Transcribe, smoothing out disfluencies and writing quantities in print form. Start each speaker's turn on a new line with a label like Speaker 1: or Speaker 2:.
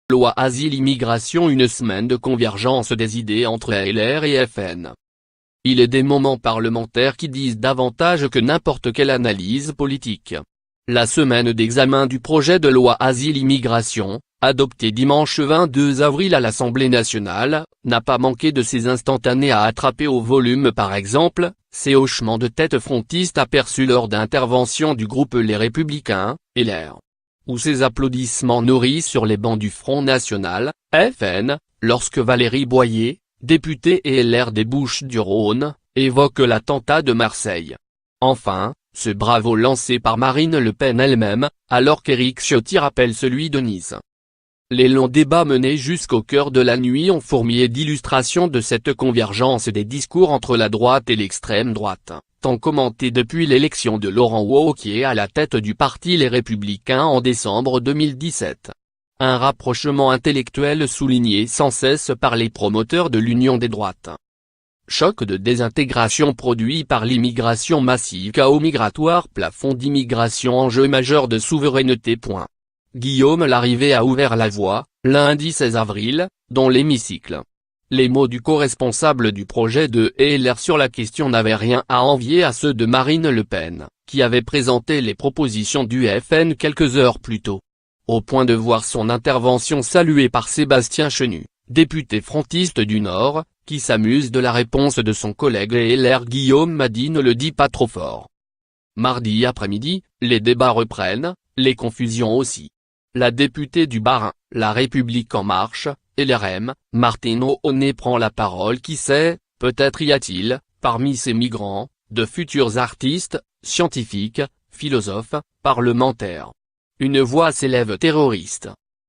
Speaker 1: Loi Asile-Immigration. Une semaine de convergence des idées entre LR et FN. Il est des moments parlementaires qui disent davantage que n'importe quelle analyse politique. La semaine d'examen du projet de loi Asile-Immigration, adopté dimanche 22 avril à l'Assemblée nationale, n'a pas manqué de ces instantanés à attraper au volume. Par exemple, ces hochements de tête frontistes aperçus lors d'interventions du groupe Les Républicains, LR. Ou ces applaudissements nourris sur les bancs du Front National, FN, lorsque Valérie Boyer, députée et LR des Bouches-du-Rhône, évoque l'attentat de Marseille. Enfin, ce bravo lancé par Marine Le Pen elle-même, alors qu'Éric Ciotti rappelle celui de Nice. Les longs débats menés jusqu'au cœur de la nuit ont fourmillé d'illustrations de cette convergence des discours entre la droite et l'extrême droite, tant commentée depuis l'élection de Laurent Wauquiez à la tête du parti Les Républicains en décembre 2017. Un rapprochement intellectuel souligné sans cesse par les promoteurs de l'union des droites. Choc de désintégration produit par l'immigration massive. Chaos migratoire. Plafond d'immigration. Enjeu majeur de souveraineté. Guillaume Larrivé a ouvert la voie, lundi 16 avril, dans l'hémicycle. Les mots du co-responsable du projet de LR sur la question n'avaient rien à envier à ceux de Marine Le Pen, qui avait présenté les propositions du FN quelques heures plus tôt. Au point de voir son intervention saluée par Sébastien Chenu, député frontiste du Nord, qui s'amuse de la réponse de son collègue LR Guillaume Mady ne le dit pas trop fort. Mardi après-midi, les débats reprennent, les confusions aussi. La députée du Bas-Rhin, La République En Marche, LRM, Martine Aunet prend la parole. Qui sait, peut-être y a-t-il, parmi ces migrants, de futurs artistes, scientifiques, philosophes, parlementaires. Une voix s'élève terroriste.